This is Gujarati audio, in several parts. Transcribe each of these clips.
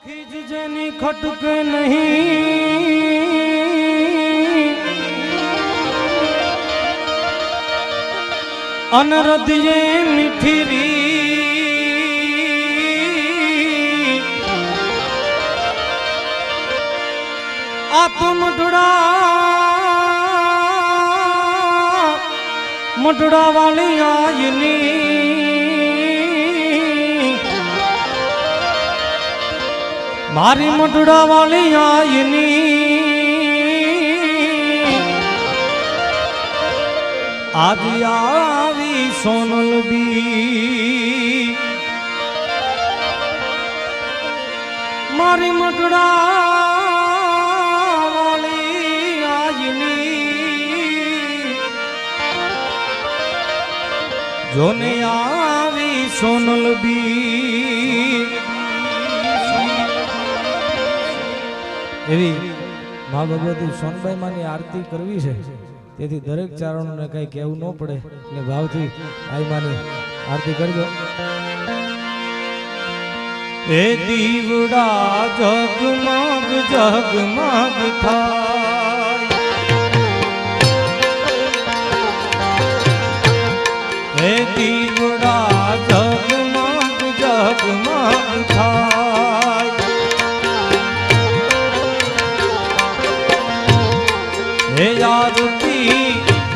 खींच जेनी खटके नहीं अनरदिये मिठीरी आत्म मटुड़ा वाली आयनी मारी मटुड़ा वाली आयनी आज आवी सोनल बी मारी मटुड़ा वाली आयनी जोने आवी सोनल बी એવી મા ભગવતી સોનબાઈ માની આરતી કરવી છે તેથી દરેક ચારણોને કઈ કહેવું ન પડે એટલે ભાવથી આઈ માની આરતી કરજો એ દીવડા જગમગ જગમગ થાય એ દીવડા જગમગ જગમગ થાય आरती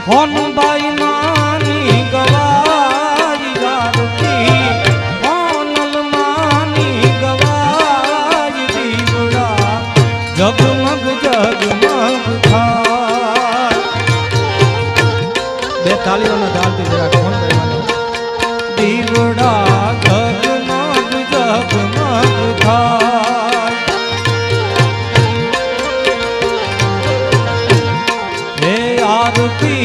होनबाई मानी गवाई आरती होनल मानी गवाई दीवड़ा जगमग जगमग थाय बे तालियों ना डालती जरा होनबाई मानी दीवड़ा जगमग जगमग थाय आरती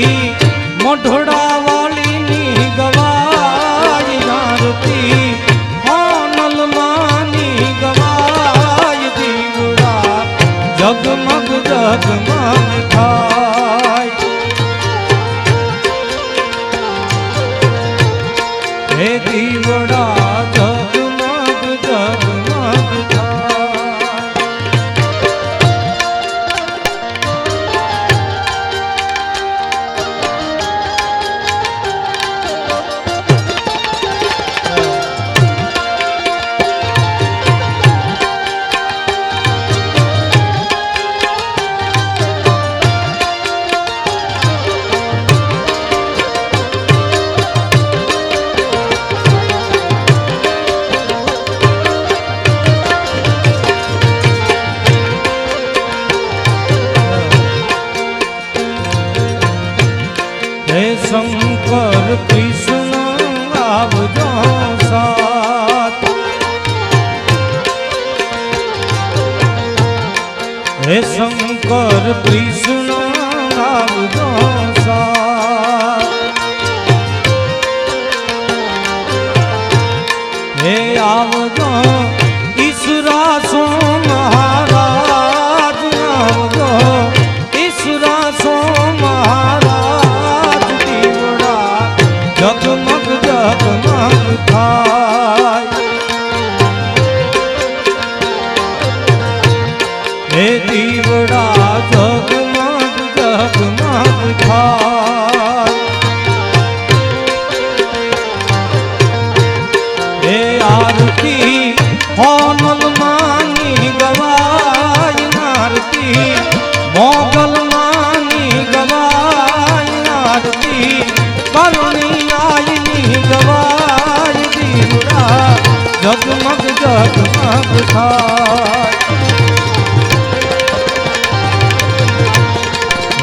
मढोड़ा वाली नी गवाई आरती होनल मानी गवाई दीवड़ा जगमग जगमग थाय हे दीवड़ा जगमग जगमग थाय शंकर कृष्ण आवजो साथ हे शंकर कृष्ण आवजो साथ हे आवजो ईश्वरा सो महाराज आवजो ईश्वरा सो महाराज जगमग जगमग थाय हे दीवड़ा जगमग जगमग थाय हे आरती होनल मानी गवाई आरती मोगल मानी गवाई आरती करुणी आईनी गवाई दीवड़ा जगमग जगमग थाय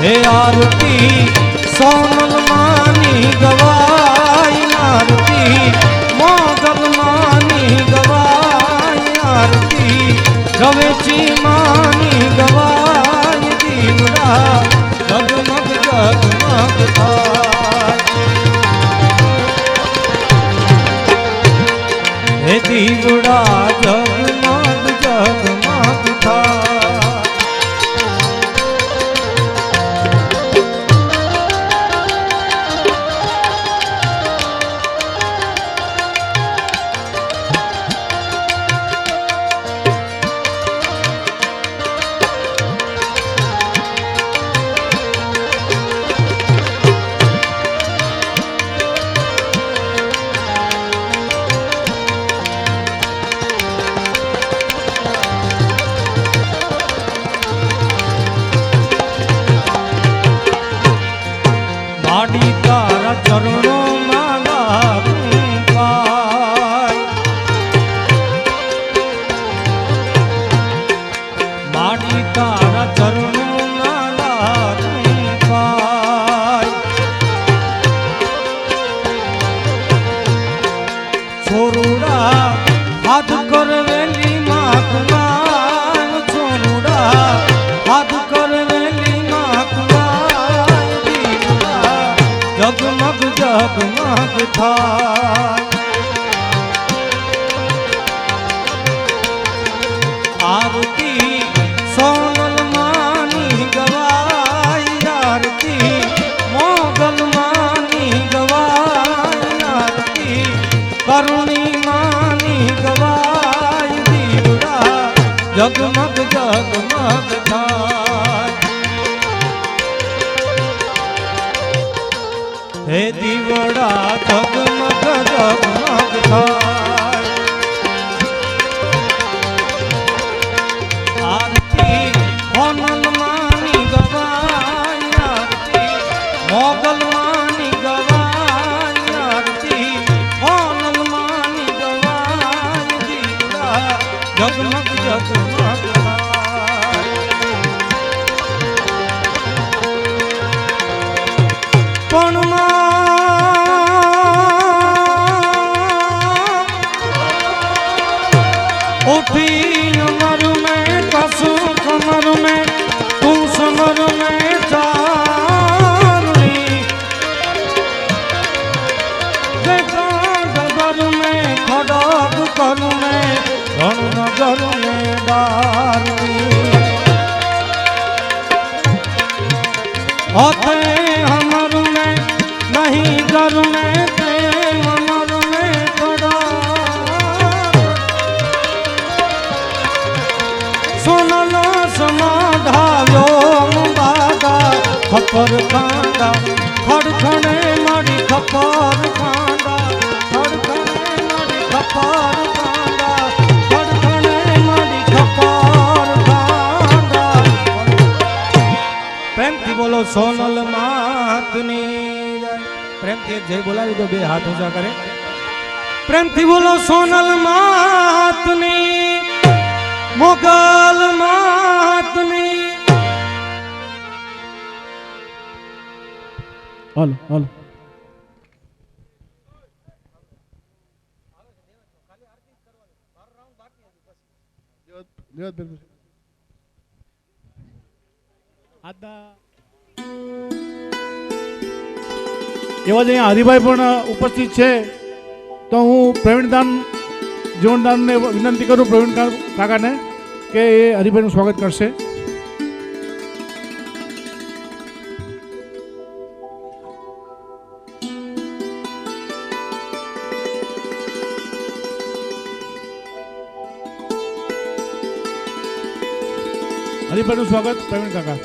हे आरती सोनल मानी गवाई आरती मोगल मानी गवाई आरती रवेची मानी गवाई दीवड़ा जगमग जगमग थाय हे दीवड़ा जगमग जगमग थाय આરતી સોનલ માની ગવાય આરતી મોગલ માની ગવાય આરતી કરુણી માની ગવાય દીવડા જગમગ જગમગ થાય હે દીવડા જગમગ જગમગ થાય આરતી સોનલ માની ગવાય આરતી મોગલ માની ગવાય આરતી સોનલ માની ગવાય દીવડા જગમગ જગમગ उठी अमर में कसू कमर में तू समर में चारणी देखा डगर में खड़ग कर में रणनगर में बारणी होते हमर में नहीं घर में प्रेम अमर में खड़ा सोनलो समाधाव्यो बागा खपर खांदा खड़खड़े मारी खपर खांदा खड़खड़े मारी खपर खांदा खड़खड़े मारी खपर खांदा प्रेम थी बोलो सोनल मातनी प्रेम थी जय बोलावी तो बे हाथ ऊंचा करे प्रेम थी बोलो सोनल मातनी मोगल मातनी હાલો હાલો એવા જ અહીંયા હરિભાઈ પણ ઉપસ્થિત છે તો હું પ્રવીણદાન જીવનદાનને વિનંતી કરું પ્રવીણ કાકાને કે એ હરિભાઈનું સ્વાગત કરશે. હરિભાઈનું સ્વાગત પ્રવીણ કાકા.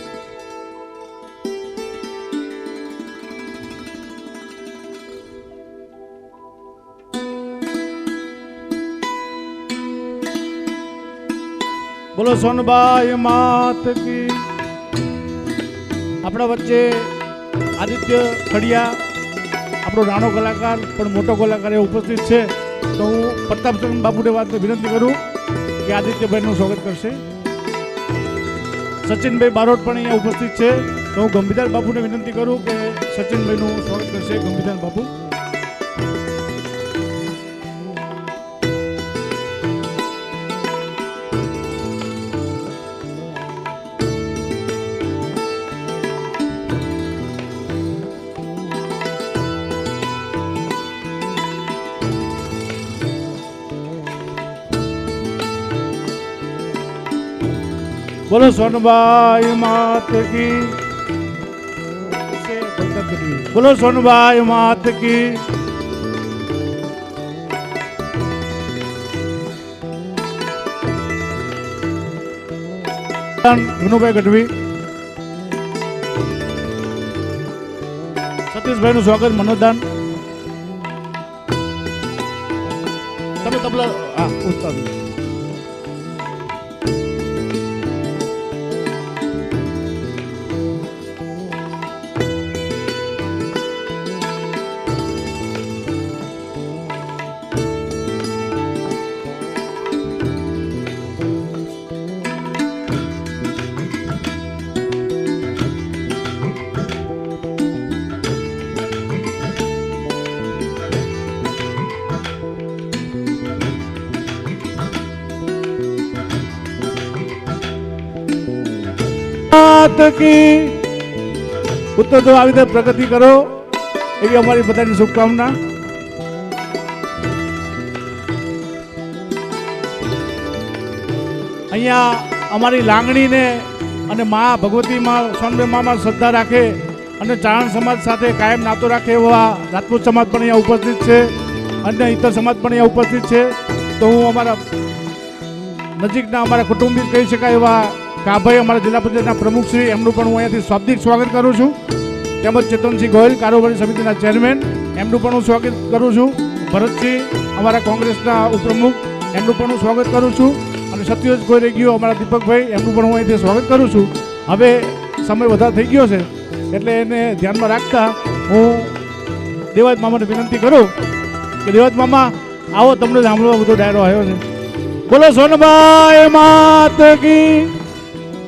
બોલો સોનબાઈ માત કી. આપણા વચ્ચે આદિત્ય ખડિયા આપણો નાનો કલાકાર પણ મોટો કલાકાર એ ઉપસ્થિત છે તો હું પ્રતાપચંદ બાપુને વાત વિનંતી કરું કે આદિત્યભાઈનું સ્વાગત કરશે. સચિનભાઈ બારોટ પણ અહીંયા ઉપસ્થિત છે તો હું ગંભીરદાસ બાપુને વિનંતી કરું કે સચિનભાઈનું સ્વાગત કરશે. ગંભીરદાસ બાપુ. બોલો સોનબાઈ માત કી. બોલો સોનબાઈ માત કી. વિનુભાઈ ગઢવી. સતીશભાઈ નું સ્વાગત. મનોદાન તમે તબલા હા ઉસ્તાદ. કી ઉત્તર તો આવી રીતે પ્રગતિ કરો એવી અમારી બધાની શુભકામના. અહીંયા અમારી લાગણીને અને મા ભગવતીમાં સોનબે મામાં શ્રદ્ધા રાખે અને ચારણ સમાજ સાથે કાયમ નાતો રાખે એવા રાજપૂત સમાજ પણ અહીંયા ઉપસ્થિત છે અને ઇતર સમાજ પણ અહીંયા ઉપસ્થિત છે. તો હું અમારા નજીકના અમારા કુટુંબી કહી શકાય એવા કાભાઈ અમારા જિલ્લા પંચાયતના પ્રમુખશ્રી એમનું પણ હું અહીંયાથી શાબ્દિક સ્વાગત કરું છું. તેમજ ચેતનસિંહ ગોયલ કારોબારી સમિતિના ચેરમેન એમનું પણ હું સ્વાગત કરું છું. ભરતસિંહ અમારા કોંગ્રેસના ઉપપ્રમુખ એમનું પણ હું સ્વાગત કરું છું. અને સત્યજ કોઈ રહી ગયો અમારા દીપકભાઈ એમનું પણ હું અહીંથી સ્વાગત કરું છું. હવે સમય વધારે થઈ ગયો છે એટલે એને ધ્યાનમાં રાખતા હું દેવાજ મામાને વિનંતી કરું કે દેવાજ મામા આવો, તમને સાંભળવા બધો ડાયરો આવ્યો છે. બોલો સોનબાઈ માત કી.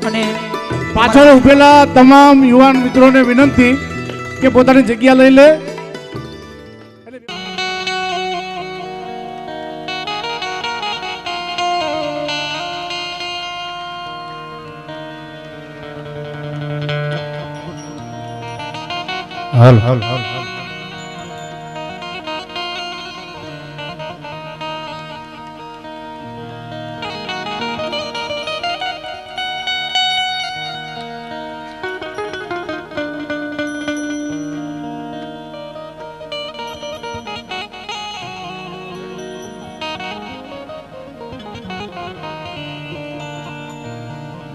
અને પાછળ ઉભેલા તમામ યુવાન મિત્રોને વિનંતી કે પોતાની જગ્યા લઈ લે. હાલ હાલ હાલ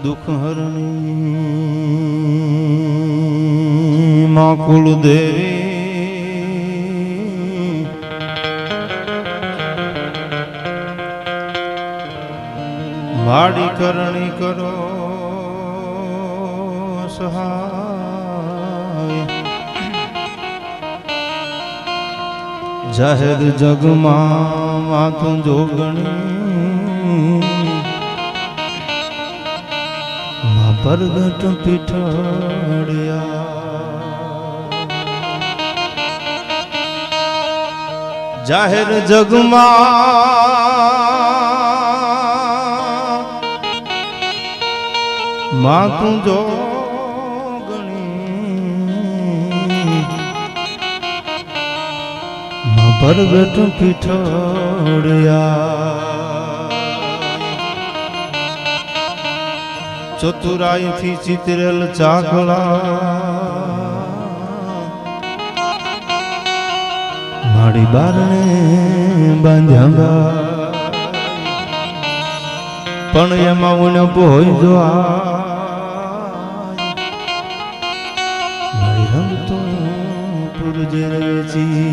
દુઃખ હરણી માં કુળદેવી વાડી કરણી કરો સહાય. જાહેર જગમાં માથું જોગણી પરગટ પીઠળિયા. જાહેર જગમાં માતું જોગણી પરગટ પીઠળિયા. ચતુરાઈ થી ચિતરેલ ચાકલા મારી બારણે બાંધ્યા પણ એમાં ઉને પોઈ જો મારી રંગ તો પુરજે રેચી.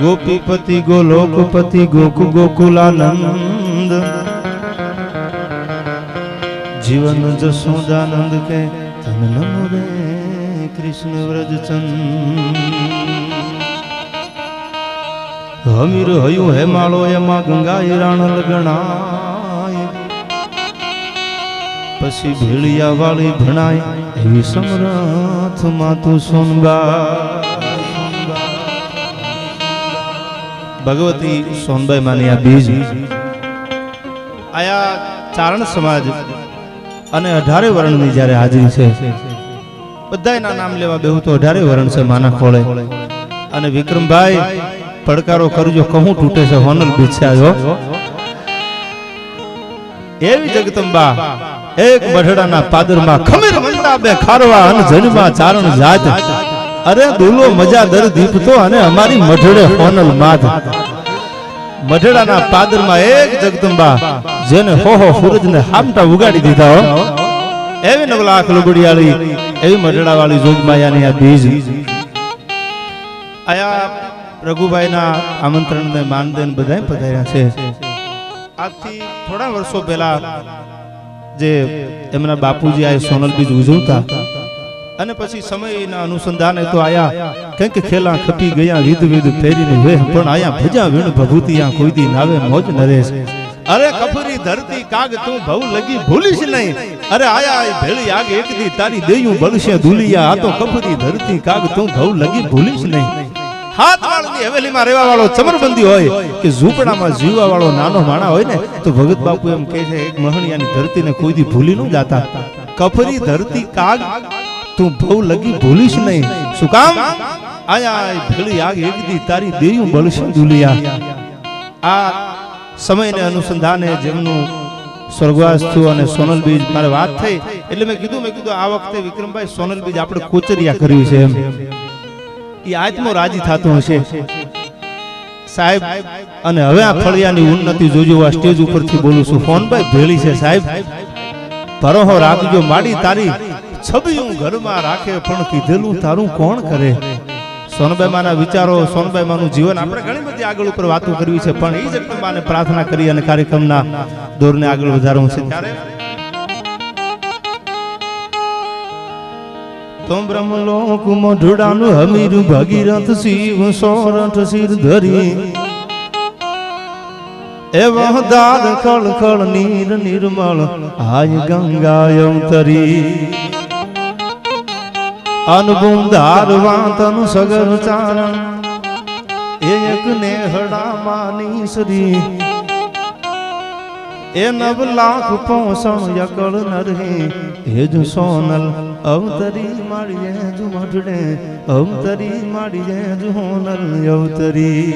ગોપીપતિ ગોલોકપતિ ગોકુ ગોકુલાનંદ જીવન જશોદાનંદ કે તન નમો રે કૃષ્ણ વ્રજચંદ. હમીર હયું હેમાળો એમાં ગંગા રાણ લગણાય પછી ભેળિયા વાળી ભણાય એવી સમરથ માતું સોનબા. ભગવતી સોનબાઈ માની આ બીજ આયા ચારણ સમાજ અને 18 વર્ણની જ્યારે હાજરી છે. બધાયના નામ લેવા બેહું તો 18 વર્ણ છે માના ખોળે. અને વિક્રમભાઈ પડકારો કરજો, કહું તૂટે છે હોનલ બિછ્યા જો. એવી જગદંબા એક મઢડાના પાદરમાં ખમીર મંડાબે ખારવા અન જન્મા ચારણ જાત. અરે દુલો મજા દર દીપતો અને અમારી મઢડે હોનલ માધ. મઢડાના પાદરમાં એક જગદંબા જેને હો સૂરજને હામટા ઉગાડી દીધા હો. એવી 9 લાખ લુગડિયાળી એવી મઢડા વાળી જોગમાયાની આ બીજ આયા રઘુભાઈના આમંત્રણને માન દઈને બધાય પધાર્યા છે. આજથી થોડા વર્ષો પહેલા જે એમના બાપુજી આ સોનલ બીજ ઉજવતા અને પછી સમયના અનુસંધાને તો આયા કંઈક ખેલા ખપી ગયા વિધ વિધ ફેરીને વેહ પણ આયા ભજા વીણ ભભૂતિયા કોઈ દી નાવે મોજ નરેશ. અરે કફરી ધરતી કાગ તું ભવ લગી ભૂલીશ નહીં. અરે આયા ભેળી આગ એક દી તારી દેયું બળશે દુલિયા. આ તો કફરી ધરતી કાગ તું ભવ લગી ભૂલીશ નહીં. હાથ વાળની હવેલીમાં રહેવા વાળો ચમરબંધી હોય કે ઝૂંપડામાં જીવવા વાળો નાનો માણા હોય ને તો ભગત બાપુ એમ કહે છે એક મહણિયાની ધરતીને કોઈ દી ભૂલી ન જાતા. કફરી ધરતી કાગ તું ભવ લગી ભૂલીશ નહીં. શું કામ? આયા ભેળી આગ એક દી તારી દેયું બળશે દુલિયા. આ સમયને અનુસંધાને જેમનું સ્વર્ગવાસ થયું અને સોનલ બીજ મારે વાત થઈ એટલે મેં કીધું આ વખતે વિક્રમભાઈ સોનલ બીજ આપણે કોચરિયા કર્યું છે એમ એ આત્મો રાજી થતો હશે સાહેબ. અને હવે આ ફળિયાની ઉન્નતિ જોજો. આ સ્ટેજ ઉપરથી બોલું છું, ફોનભાઈ ભેળી છે સાહેબ. ભરોહો રાખજો માડી તારી છબિયું ઘરમાં રાખે પણ કીધેલું તારું કોણ કરે. સોનબાઈ માના વિચારો, સોનબાઈ માનું જીવન આપણે ઘણી બધી આગળ ઉપર વાતો કરવી છે, પણ એ જગદંબાને પ્રાર્થના કરી અને કાર્યક્રમના દોરને આગળ વધારવું છે. ત્યારે તો બ્રહ્મલોક મોઢડાનું હમીર ભગીરથ શિવ સોરઠ શિર ધરી એવા દાર ખળ ખળ નીર નિર્મળ આય ગંગા અવતરી અનુપમ ધારવા તનુ સગર ચારણ એક નેહડા માની શ્રી એ 9 લાખ પોષણ યકળ નરહી હેજ સોનલ અવતરી માળીએ જ મઢડે અવતરી માળીએ જ હોનલ અવતરી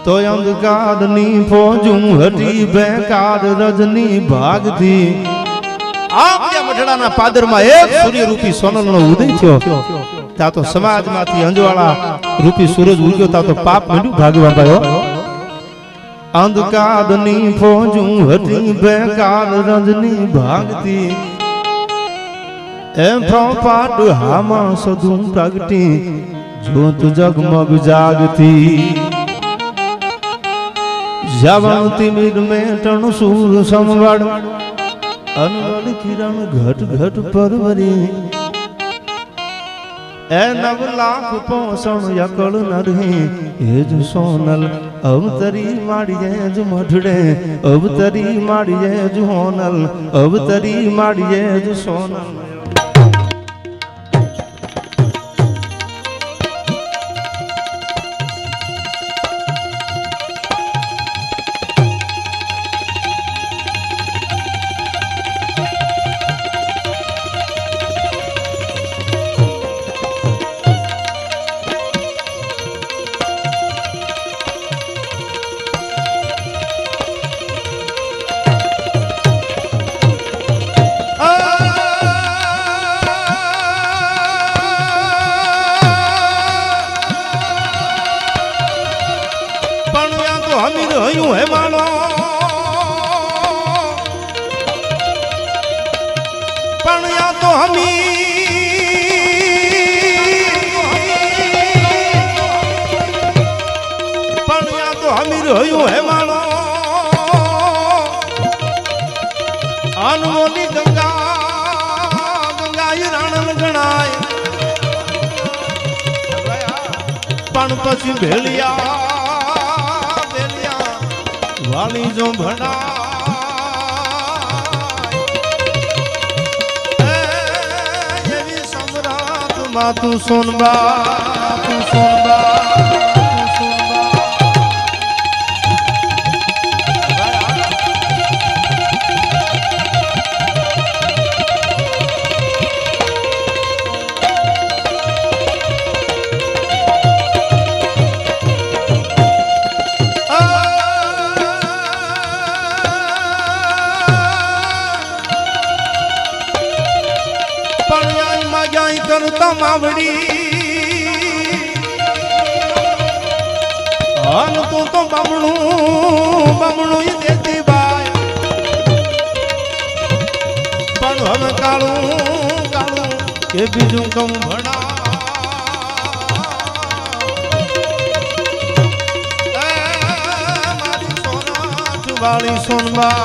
તો અંધકારની ફોજું હટી બેકાર રજની ભાગથી આમ જે મઢડાના પાદરમાં એક સૂર્યરૂપી સોનલનો ઉદય થયો ત્યાં તો સમાજમાંથી અંજવાળા રૂપી સૂરજ ઉગ્યો ત્યાં તો પાપ મળ્યું ભાગવા પાયો. અંધકારની ફોજું હટી બેકાર રજની ભાગતી એમ પાટ હામાં સદું પ્રગટી જોત જગમગ જાગતી જવંતી મીર મેટણ સૂર સમવડ અનવડ કિરણ ઘટ ઘટ પરવરી એ 9 લાખ પોષણ યકળ નરહી હેજ સોનલ અવતરી માળીએ જ મઢડે અવતરી માળીએ જ હોનલ અવતરી માળીએ જ સોનલ. હે માનો પણ યા તો હમી પણ યા તો હમી રહ્યું હે માનો અનમોલી ગંગા રાણન ગણાય પણ પછી ભેળિયા વાલી જો ભણા એવી સમ્રાટ માતું સોનબા તું સોનબા કરતા માવડી અન તું તો બમણું દેતી બાય પણ હવે કાળું કે બીજું કમ ભણા મારી સોના ચુવાળી સોનબા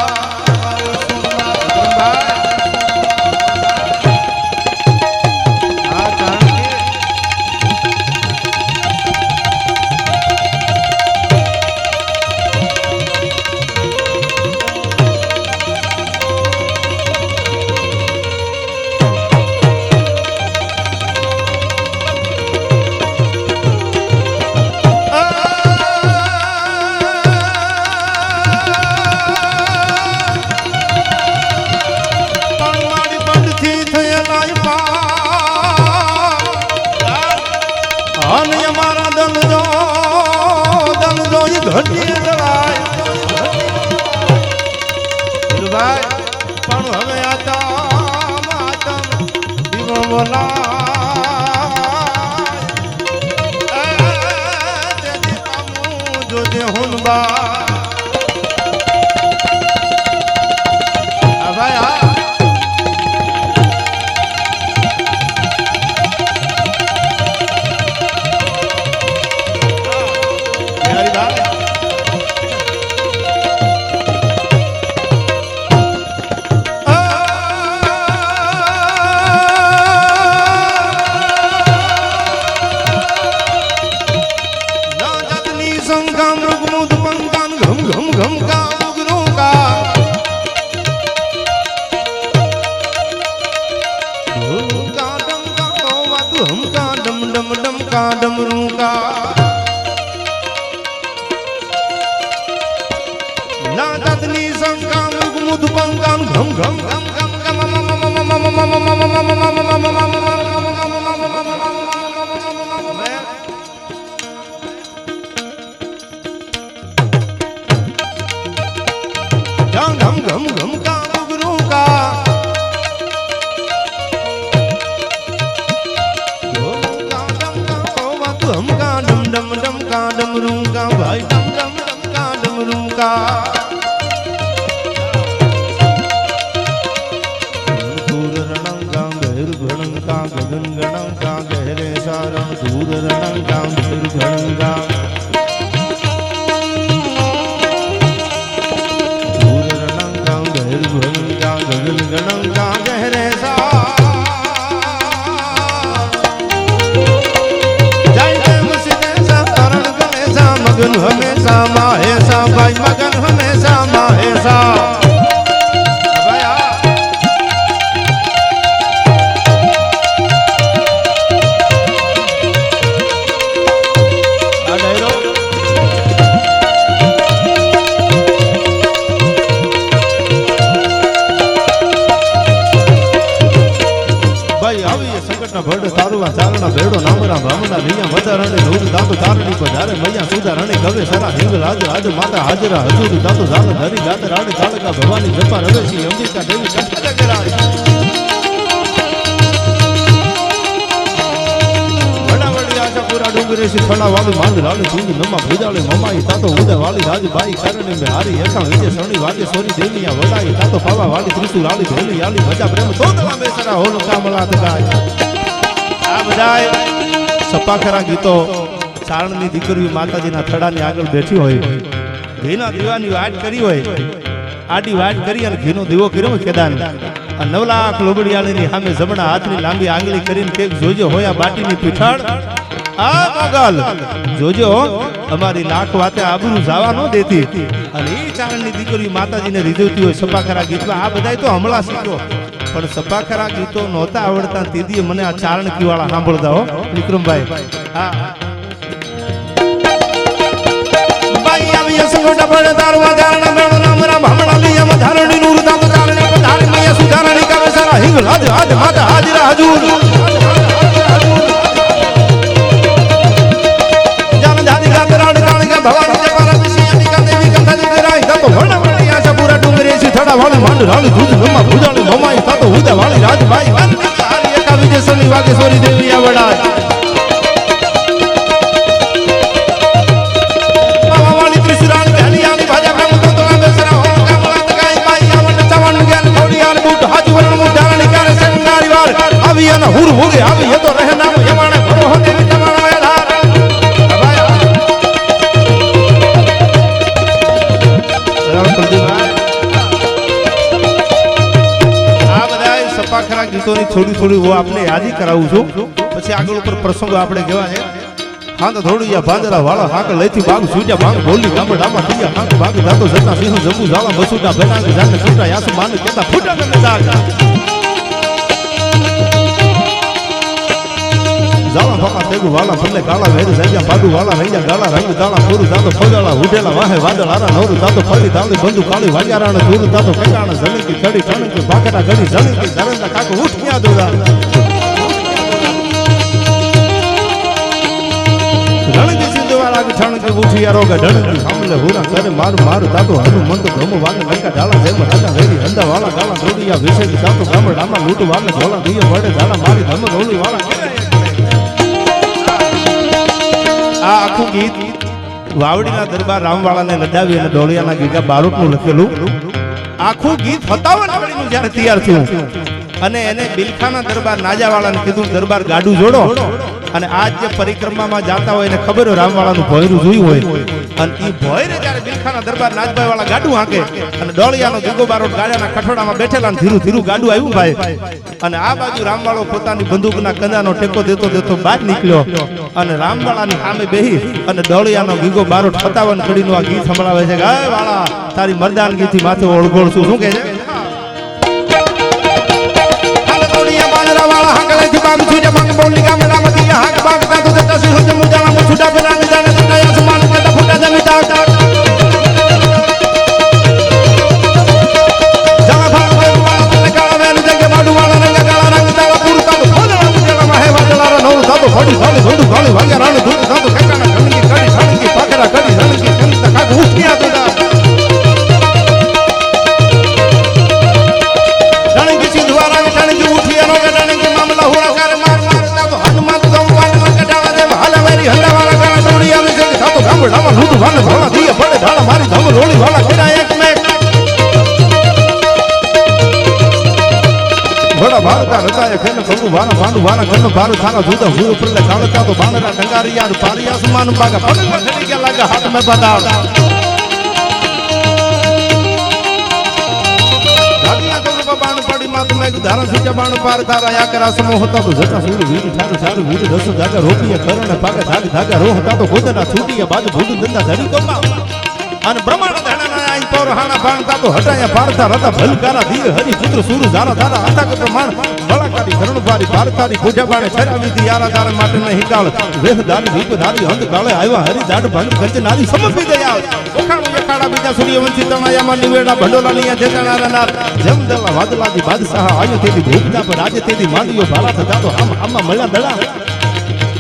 ઘટી જવાય ભાઈ પણ હવે આતમ દીવો બોલાય તેથી પામું જોજે હુનબા ભાઈ હા मगन हमेशा माहेशा भाई मगन हमेशा माहेशा ભડ તારુવા ચારણા ભેડો નામરા ભામના રિયા વધારણે રૂપ દાતો તારણી પધારે મૈયા સુધારણે ગવે સરા હિંગ રાજ રાજ માતા હાજરા હજુર દાતો ઝાલ ધરી દાત રાડ કાળકા ભવાની જપા રવેશી અંબિકા દેવી કંઠ કરાય વડાવડી આશા પૂરા ડુંગરેશી ફળા વાલી માંગ લાલી સિંગ નમા ભુજાલે મમાઈ તાતો ઉદય વાલી રાજબાઈ કરણે મે હારી એકા વિજય સણી વાગે સોરી દેવીયા વડાઈ તાતો પાવા વાલી ત્રિશૂલ આલી ભેલી આલી મજા પ્રેમ તોતલા બેસરા હોલ કામલા તગાય બધાય સપાખરા ગીતો ચારણની દીકરીઓ માતાજીના થડાની આગળ બેઠી હોય ઘીના દીવાની વાટ કરી હોય આડી વાટ કરી અને ઘીનો દીવો કર્યો કેદાન 9 લાખ લોબડિયાળીની સામે જમણા હાથની લાંબી આંગળી કરીને કેક જોજો હોયા બાટીની પીઠાડ આ મોગલ જોજો અમારી લાખ વાતે આબરૂ જવા ન દેતી અને એ ચારણની દીકરીઓ માતાજીને રીઝવતી હોય સપાખરા ગીતમાં આ બધાય તો હમણાં શીખ્યો પણ સપાખરા ગીતો નહોતા આવડતા તેદીએ મને આ ચારણકી વાળા સાંભળતા હો વિક્રમભાઈ હા ભાઈ આવી સંગોટા પડે તારવા ધારણા મેળો નામ રામ હમણા લીયમ ધારણી નૂર દામ ધારણી પધારણી મૈયા સુધારણી કાવે સારા હિંગ લાજ આજ માતા હાજરા હજુર જાન જાદી ગાતરાડ કાણકા ભવાની જપારા વિશી અંબિકા દેવી કંઠા દીકરાઈ દાતો ભણવણી આશા પૂરા ડુંગરેશી થડા વાળી માંડ રાળી દૂધ નમા ભુજાળી મમાઈ તાતો ઉદય વાળી રાજભાઈ હારી એકા વિજય સની વાગે સોરી દેવી આવડાય મામા વાળી ત્રિશુરાણ ભેલિયાની ભાજા પ્રેમ તો બેસરા હો કામલાત ગાય બાઈ આવન ચવન જ્ઞાન થોડીયાર બૂટ હાજી વરણ મુધારણી કરે સંગારી વાર આવી અને હુર હુરે આવી એ તો રહે નામ યમાણે ભરો હો દેવી તમારા આધાર સપાખરા ગીતોની થોડી થોડી હું આપને યાદી કરાવું છું પછી આગળ ઉપર પ્રસંગો આપણે કહેવા છે હા તો થોડું યા ભાંદરા વાળા હાક લઈથી બાગ સૂટ્યા બાગ બોલી ગામડામાં થયા હાક બાગ જાતો જતા સિંહ જબુ જાવા બસુટા બેનાંગ જાને છૂટા યાસુ માન કેતા ફૂટા ને દાગ જાવા બાપા તેગુ વાળા ફલે કાળા વેર જાગ્યા પાડુ વાળા રૈયા ગાળા રંગ દાળા પૂરું જાતો ફોજાળા ઉડેલા વાહે વાદળ આરા નવરું જાતો ફળી દાળી બંદુ કાળી વાગ્યારાણ દૂર જાતો કકાણા જણકી કડી કણકી ભાકડા ગડી જણકી દરંદા કાકો ઉઠ ક્યાં દોડા રણકી સિંધુવાળા ઠણકી ઉઠિયારો કે ઢણકી સાંભળે હુરા કરે મારું મારું તાતો હનુમંત ધમો વાને લંકા ડાળા જેમ રાજા વેરી હંદા વાળા ગાળા દોડિયા વિશેની તાતો ગામડામાં લૂંટ વાને ઢોળા દીએ પડે ડાળા મારી ધમ રોલી વાળા આ આખું ગીત વાવડીના દરબાર રામવાળાને લડાવી અને ઢોળિયાના ગીગા બારોટનું લખેલું આખું ગીત 57 કડીનું જ્યારે તૈયાર થયું અને એને બિલખાના દરબાર નાજાવાળાને કીધું દરબાર ગાડું જોડો અને આજ જે પરિક્રમામાં જાતા હોય એને ખબર હોય રામવાળાનું ભોયરું જોયું હોય અને એ ભોયરે જ્યારે બિલખાના દરબાર નાજભાઈ વાળા ગાડું હાંકે અને ડોળિયાનો જુગો બારોટ ગાડાના કઠોડામાં બેઠેલા અને ધીરું ધીરું ગાડું આવ્યું ભાઈ અને આ બાજુ રામવાળો પોતાની બંદૂકના કંદાનો ટેકો દેતો દેતો બહાર નીકળ્યો અને રામવાળાની સામે બેહી અને ડોળિયાનો ગીગો બારોટ 57 કડીનું આ ગીત સંભળાવે છે કે હે વાળા તારી મર્દાનગીથી માથે ઓળગોળશું શું કહે છે વાળા હાકલે થી બાગ છુજે મંગ બોલી ગામ રામતી હાક બાગ તા તો તસી હો મુજાલા મો છુટા બના જાને તયા આસમાન पे फुटा जमीता जला भाग वाला तले काला वेल जंगे बाडू वाला रंग काला रंग ताला पुरता तो खोदला मुजला माहे वाजला नो सातो फड़ी फड़ी गुंडू गाली वागे राणो दूध सातो ठेकाना ठंडी कड़ी ठंडी पाकरा कड़ी ठंडी कंता का उठिया तो ठंडी सिंधवारा ठंडी उठिया नो ठंडी मामला हुआ कर मार मारता तो हनुमान गंवान के डाला दे हाले मेरी हल्ला वाला गाना दौड़िया में से सातो गामडामा लूट वाले भोला दिए पड़े ढाला मारी धम रोली वाला किरा एक में बड़ा भारता रताया खेल कंगू वाना पांडु वाना कन्न भारत थाना जुदा हुए प्रले कालता तो बाणरा डंगारिया पारी आसमान बागा पड़े खड़ी के लगा हाथ में बदाव धागिया तो बाण पड़ी मात में धारा सुजा बाण पार तारा या करा समो होता तो जटा सूर वीर ठार चार वीर 10 जागा रोपिया करण पागा धाग धागा रो होता तो गोदना छूटिया बाजू भूत दंदा धड़ी कोमा अन ब्रह्मांड धणना आई पर हाना बाणता तो हटाया पारता रता भलकारा दिए हरि पुत्र सूर जारा धारा आता के प्रमाण बलाकारी करण बारी पारतारी पूजा बाणे छरावी दी यारा दार माटे ने हिकाल वेहदारी रूपधारी हंद काले आया हरि जाड भंग कंचनारी समपी दया ओखाणो यखाड़ा बीजा सूर्यवंशी तमाया मा निवेड़ा भंडोला लिया जेताना रनार जम दला वादला दी बादशाह आयो तेदी भूखता पर राजे तेदी मांडियो भाला थता तो हम मळा दला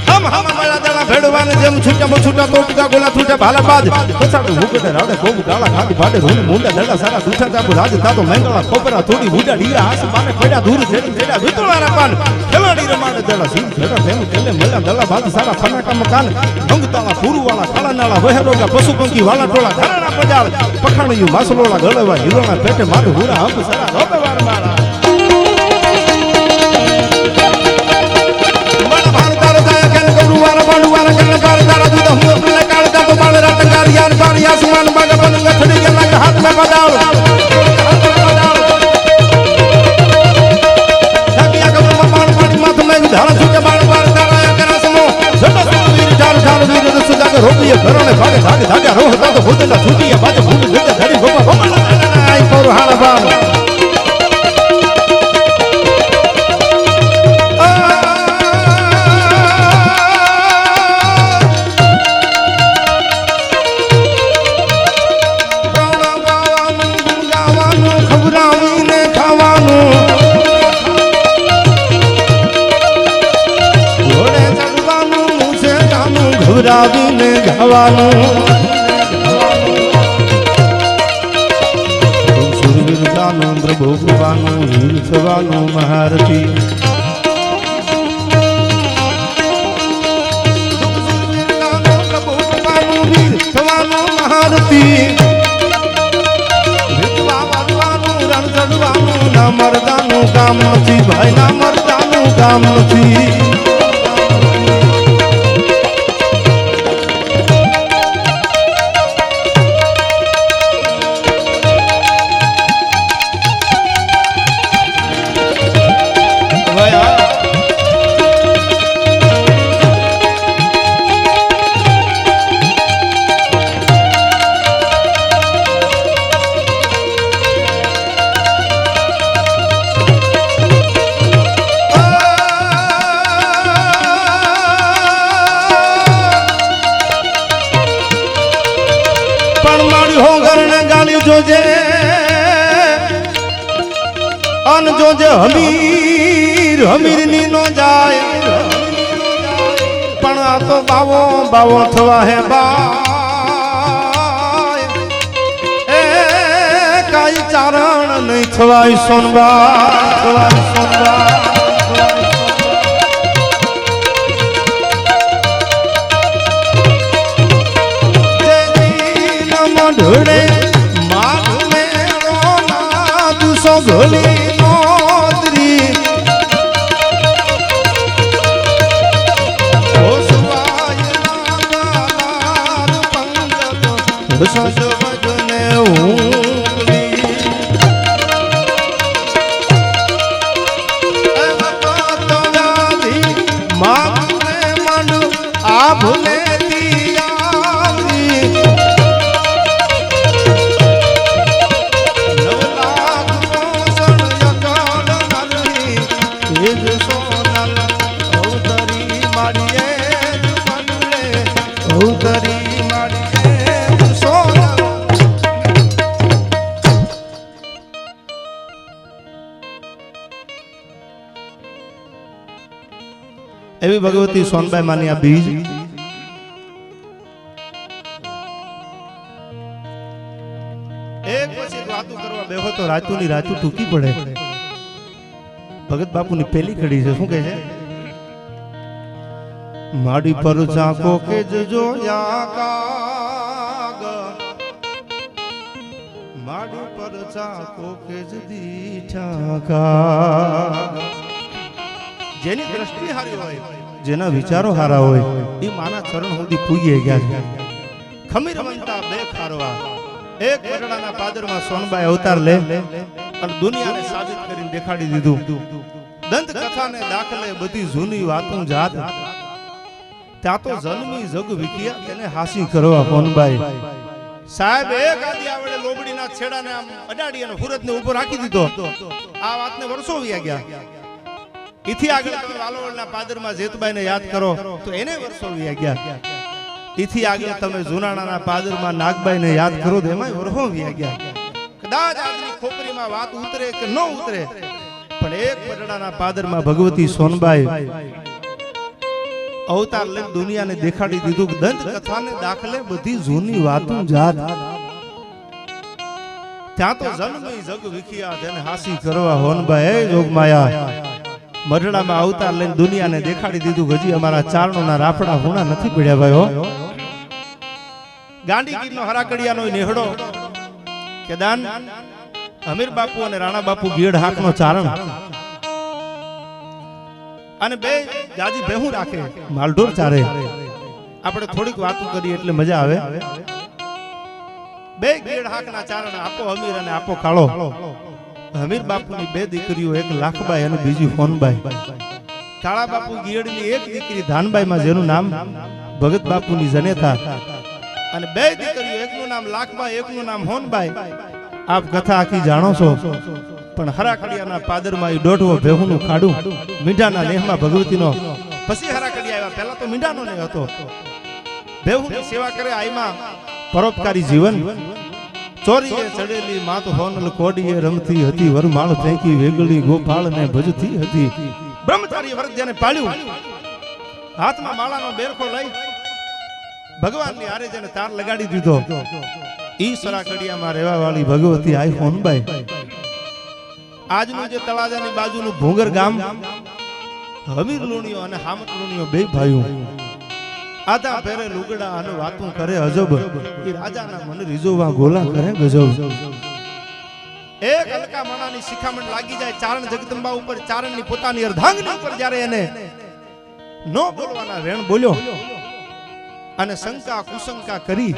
हम मळा दला भेड़वाने जम छूटा छूटा तोटका गोला छूटा भाला बाज पछाड़ हुकटे राडे कोब काला खादी फाटे रोन मुंडा दला सारा दूठा ताप राज तातो मंगला खोपरा थोड़ी मुंडा डीरा आसमाने पड्या दूर जेडी जेडा वितुळारा पान खिलाड़ी रमाने दला सीन जेडा फेम केले मळा दला बाज सारा फनाका मकान अंगताला पुरु वाला काला नाला वहेरोगा पशु पंखी वाला टोला घराना पजाल पखाणियो मासलोला गळवा हिरोना पेटे माडू हुरा हंप सारा रोबेवार मारा गुरुवार बंडुवार कन्न कार दारा दूध हुए प्रले कालता तो बाणरा टंगारिया बारी आसमान बागा बनंगा छड़ी के लग हाथ में बदाव ढाकिया का बाण पानी माथ में धारा छूटे बाण पार तारा या करा समो जटा वीर चार चार वीर 10 जागा रोपिए घरने भागे भागे धागा रो होता तो भूतला छूटिया बाजे भूत देता धड़ी गोपा गोपा आई पर हारा बाण घबरावीने गावानो सुरवीर दानो प्रभु भगवानो वीर सवानो महारथी सुरवीर दानो प्रभु भगवानो वीर सवानो महारथी विधवा भगवानो रण चढ़वानो ना मर्दानो काम नथी भाई ना मर्दानो काम नथी जोजे अन जोजे हमीर हमीर नी नो जाए पण आ तो बावो बावो थवा है बा નહીં થવાય સોનબા થવાય સોનબા ઢોળે માગ મેળો ના દુસો ગોલી નોદરી ઓસવાય ના ગાલાર પંગત સજવજને ઊંગલી તો ગાધી માગ મે મંડ આ ભૂલે એવી ભગવતી સોનબાઈ માની આ બીજ એક પછી વાતું કરવા બેહો તો રાતુની રાતું ટૂંકી પડે. ભગત બાપુની પેલી કડી છે, શું કહે છે? માડી પર ઝાંકો કે જોયા કાગ માડી પર ઝાંકો કે દીઠા કાગ. જેની દ્રષ્ટિ હારી હોય, જેના વિચારો હારા હોય, એ માના ચરણ સુધી પૂગી ગયા છે. ખમીર વંતા બે ખારવા એક બરડાના પાદરમાં સોનબાઈ અવતાર લે અને દુનિયાને સાબિત કરીને દેખાડી દીધું. દંત કથાને દાખલે બધી જૂની વાતો જાત ત્યાં તો જન્મી જગ વિકિયા તેને હાસી કરવા સોનબાઈ સાહેબ એક આદી આવડે લોબડીના છેડાને આમ અડાડી અને હુરતને ઊભો રાખી દીધો. આ વાતને વર્ષો વ્યા ગયા. ઇથી આગળ તમે વાલોવડના પાદરમાં જેતબાઈને યાદ કરો તો એને વર્ષો વ્યા ગયા. ઇથી આગળ તમે જુનાણાના પાદરમાં નાગબાઈને યાદ કરો તો એમાંય વર્ષો વ્યા ગયા. કદાચ આજની ખોપરીમાં વાત ઉતરે કે ન ઉતરે, પણ એક બરડાના પાદરમાં ભગવતી સોનબાઈ અવતાર લઈને દુનિયાને દેખાડી દીધું કે દંત કથાને દાખલે બધી જૂની વાતો જાત ત્યાં તો જન્મી જગ વિખિયા તેને હાસી કરવા હોનબાઈ જોગમાયા મરડામાં અવતાર લઈને દુનિયાને દેખાડી દીધું. હજી અમારા ચારણોના રાફડા હુણા નથી પડ્યા ભાઈ હો. ગાંડીગીરનો હરાકડિયાનો નેહડો કે દાન અમીર બાપુ અને રાણા બાપુ ગીડ હાકનો ચારણ અને બે જાજી બેહું રાખે, માલઢોર ચારે. આપણે થોડીક વાતો કરીએ એટલે મજા આવે. બે ગીડ હાકના ચારણ, આપો અમીર અને આપો કાળો. અમીર બાપુની બે દીકરીઓ, એક લાખબાઈ અને બીજી ફોનબાઈ. કાળા બાપુ ગીડની એક દીકરી ધાનબાઈ માં જેનું નામ ભગત બાપુની જનેતા, અને બે દીકરીઓ, એકનું નામ લાખબાઈ, એકનું નામ હોનબાઈ. આપ કથા આખી જાણો છો, પણ હરાકડિયાના પાદરમાં એ દોઢવો ભેહુનું ખાડું મીંઢાના નેહમાં ભગવતીનો. પછી હરાકડિયા આવ્યા, પહેલા તો મીંઢાનો ને હતો. ભેહુની સેવા કરે આઈમાં પરોપકારી જીવન. ચોરીએ ચડેલી માત હોનલ કોડીએ રમતી હતી, વરમાળ ફેંકી વેગળી ગોપાળ ને ભજતી હતી. બ્રહ્મચારી વર્ગ જેને પાળ્યું, હાથમાં માળાનો બેરખો લઈ ભગવાનની હારે જેને તાર લગાડી દીધો, ઈ સરાકડિયામાં રહેવા વાળી ભગવતી આઈ હોનબાઈ. આજનું જે તળાજાની બાજુનું ભોંગર ગામ, હમીર લુણીઓ અને હામત લુણીઓ બે ભાઈઓ આધા પહેરે લુગડા અને વાતું કરે અજબ. એ રાજાના મન રીઝોવા ગોલા કરે ગજબ. એક હલકા મણાની શિખામણ લાગી જાય ચારણ જગદંબા ઉપર, ચારણની પોતાની અર્ધાંગની ઉપર, જ્યારે એને નો બોલવાના વેણ બોલ્યો અને શંકા કુશંકા કરી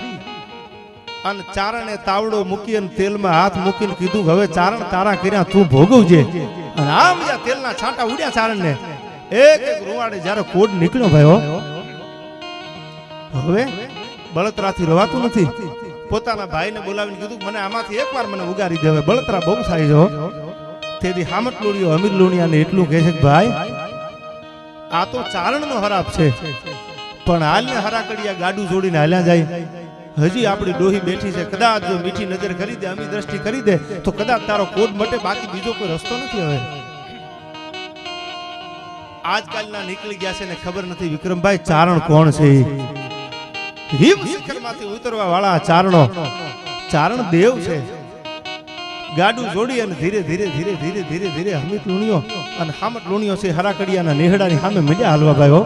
અને ચારણે તાવડો મૂકી અને તેલમાં હાથ મૂકીને કીધું હવે ચારણ તારા કર્યા તું ભોગવજે. અને આમ જ્યાં તેલના છાંટા ઉડ્યા ચારણને, એક એક રૂવાડે જ્યારે કોડ નીકળ્યો ભાઈઓ, હવે બળતરાથી રવાતું નથી. પોતાના ભાઈને બોલાવીને કીધું મને આમાંથી એકવાર મને ઉગારી દે, બળતરા બહુ થાય છે. તેથી હામટ લોડીઓ અમીર લોણીયાને એટલું કહે છે કે ભાઈ આ તો ચારણનો હરાપ છે, પણ હાલને હરાકડિયા ગાડું જોડીને હાલ્યા જાય. હજી આપણી ડોહી બેઠી છે, કદાચ જો મીઠી નજર કરી દે, અમી દ્રષ્ટિ કરી દે તો કદાચ તારો કોડ મટે, બાકી બીજો કોઈ રસ્તો નથી. હવે આજકાલના નીકળી ગયા છે ને ખબર નથી વિક્રમભાઈ ચારણ કોણ છે. હિમ શિખરમાંથી ઉતરવા વાળા ચારણો ચારણ દેવ છે. ગાડું જોડી અને ધીરે ધીરે ધીરે ધીરે ધીરે ધીરે હમીત લુણિયો અને હામત લુણિયો છે હરાકડિયાના નેહડાની સામે મીડ્યા હાલવા ભાઈઓ.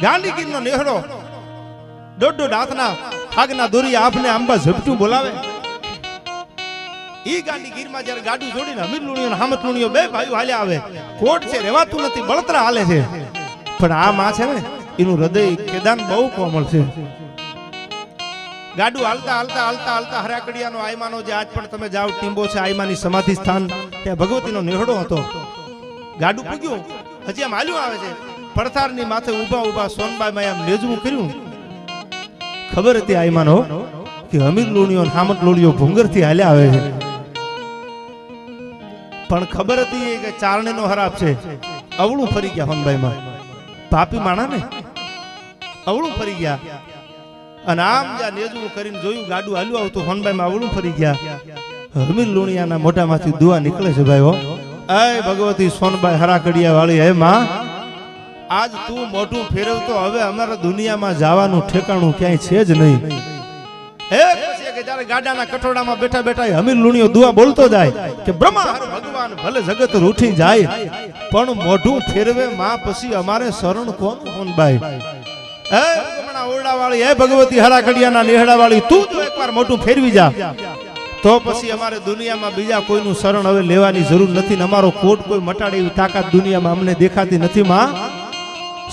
ગાંધીગીરનો નેહડો દોઢ હાથના હાગના દોરી આપને આંબા ઝપટું બોલાવે. ઈ ગાંધીગીરમાં જ્યારે ગાડું જોડીને હમીર લુણિયો અને હામત લુણિયો બે ભાઈઓ હાલ્યા આવે. કોટ છે રેવાતું નથી, બળતરા હાલે છે. પણ આ માં છે ને એનું હૃદય કેદાન બહુ કોમળ છે. ગાડું હાલતા હાલતા હાલતા હાલતા હરાકડિયાનો આયમાનો જે આજ પણ તમે જાઓ ટીંબો છે આયમાની સમાધિ સ્થાન, ત્યાં ભગવતીનો નેહડો હતો. ગાડું પૂગ્યું, હજી આમ હાલ્યું આવે છે. પડથારની માથે ઊભા ઊભા સોનબાઈ આમ નેજવું કર્યું. ખબર હતી આયમાનો કે હમીર લુણિયો અને હામત લુણિયો ભૂંગરથી હાલ્યા આવે છે. પણ ખબર હતી કે ચારણેનો હરાપ છે. અવળું ફરી ગયા હોનબાઈમાં, પાપી માણા ને અવળું ફરી ગયા. અને આમ જ્યાં નેજવું કરીને જોયું ગાડું હાલ્યું આવતું હોનબાઈમાં અવળું ફરી ગયા. હમીર લુણિયાના મોઢામાંથી દુઆ નીકળે છે ભાઈઓ. અય ભગવતી સોનબાઈ હરાકડિયા વાળી, હે માં આજ તું મોઢું ફેરવતો, હવે અમારા દુનિયામાં જવાનું ઠેકાણું ક્યાંય છે જ નહીં. એક પછી કે જ્યારે ગાડાના કઠોડામાં બેઠા બેઠા હમીર લુણિયો દુઆ બોલતો જાય કે બ્રહ્મા હર ભગવાન ભલે જગત રૂઠી જાય, પણ મોઢું ફેરવે માં પછી અમારે શરણ કોણ હોનબાઈ. હે ભગવાના ઓરડા વાળી, હે ભગવતી હરાકડિયાના નેહડા વાળી, તું તો એકવાર મોઢું ફેરવી જા, તો પછી અમારે દુનિયામાં બીજા કોઈનું શરણ હવે લેવાની જરૂર નથી. અમારો કોટ કોઈ મટાડે એવી તાકાત દુનિયામાં અમને દેખાતી નથી. માં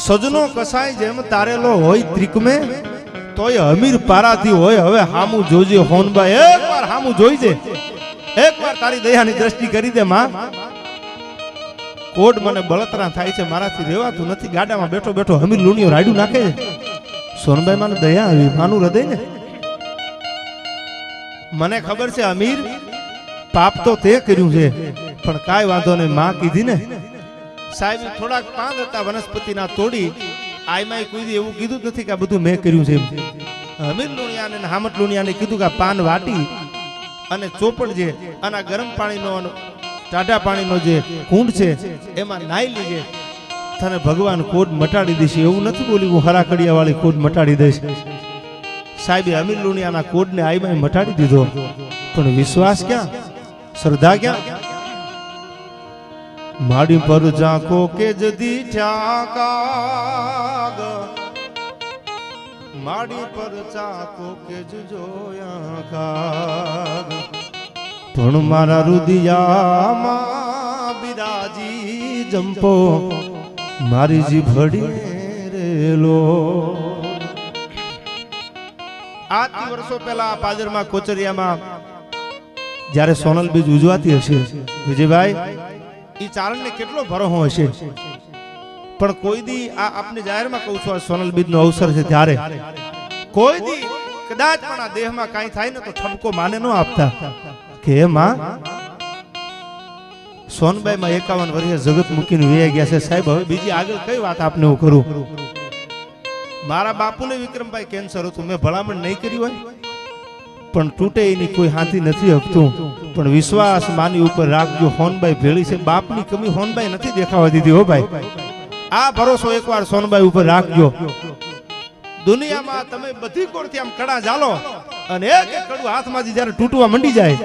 સજનો કસાય જેમ તારેલો હોય ત્રિકમે, તોય અમીર પારાથી હોય. હવે હામું જોજે હોનબાઈ, એકવાર હામું જોઈજે, એકવાર તારી દયાની દ્રષ્ટિ કરી દે માં. કોડ મને બળતરા થાય છે, મારાથી રહેવાતું નથી. ગાડામાં બેઠો બેઠો હમીર લુણિયો રાડું નાખે છે. સોનબાઈ મને દયા આવી, માનું હૃદય ને. મને ખબર છે અમીર પાપ તો તે કર્યું છે, પણ કાંઈ વાંધો નહીં. માં કીધી ને સાહેબ થોડાક પાન હતા વનસ્પતિના તોડી, આયમાય કોઈ એવું કીધું જ નથી કે આ બધું મેં કર્યું છે. હમીર લુણિયાને અને હામત લુણિયાને કીધું કે આ પાન વાટી અને ચોપડ જે અને ગરમ પાણીનો ટાઢા પાણીનો જે કુંડ છે એમાં નાઈ લીજે, તને ભગવાન કોડ મટાડી દેશે. એવું નથી બોલી હું હરાકડિયા વાળી કોડ મટાડી દઈશ. સાહેબે હમીર લુણિયાના કોડને આયમાય મટાડી દીધો, પણ વિશ્વાસ ક્યાં, શ્રદ્ધા ક્યાં? માડી પર ઝાંખો કે જદી ઠાકાગ, માડી પર ઝાંખો કે જોયા કાગ, પણ મારા રુદિયામાં બિરાજી જંપો મારી જીભડી રેલો. આજથી વર્ષો પહેલા પાદરમાં કોચરિયામાં જ્યારે સોનલ બીજ ઉજવાતી હશે, વિજયભાઈ ઈ ચારણને કેટલો ભરોહો હશે, પણ કોઈ દી આ આપને જાહેરમાં કહું છું, આ સોનલ બીજનો અવસર છે ત્યારે કોઈ દી કદાચ પણ આ દેહમાં કાંઈ થાય ને તો ઠપકો માને ન આપતા કે હે માં સોનબાઈમાં 51 વર્ષે જગત મૂકીને વહી ગયા છે. સાહેબ હવે બીજી આગળ કઈ વાત આપને હું કરું? મારા બાપુને વિક્રમભાઈ કેન્સર હતું, મેં ભલામણ નહીં કરી હોય, પણ તૂટે એની કોઈ હાથી નથી હકતું. પણ વિશ્વાસ માની ઉપર રાખજો, હોનબાઈ ભેળી છે. બાપની કમી હોનબાઈ નથી દેખાવા દીધી હો ભાઈ. આ ભરોસો એકવાર સોનબાઈ ઉપર રાખજો. દુનિયામાં તમે બધી કોરથી આમ કડા ચાલો અને એક એક કડું હાથમાંથી જ્યારે તૂટવા મંડી જાય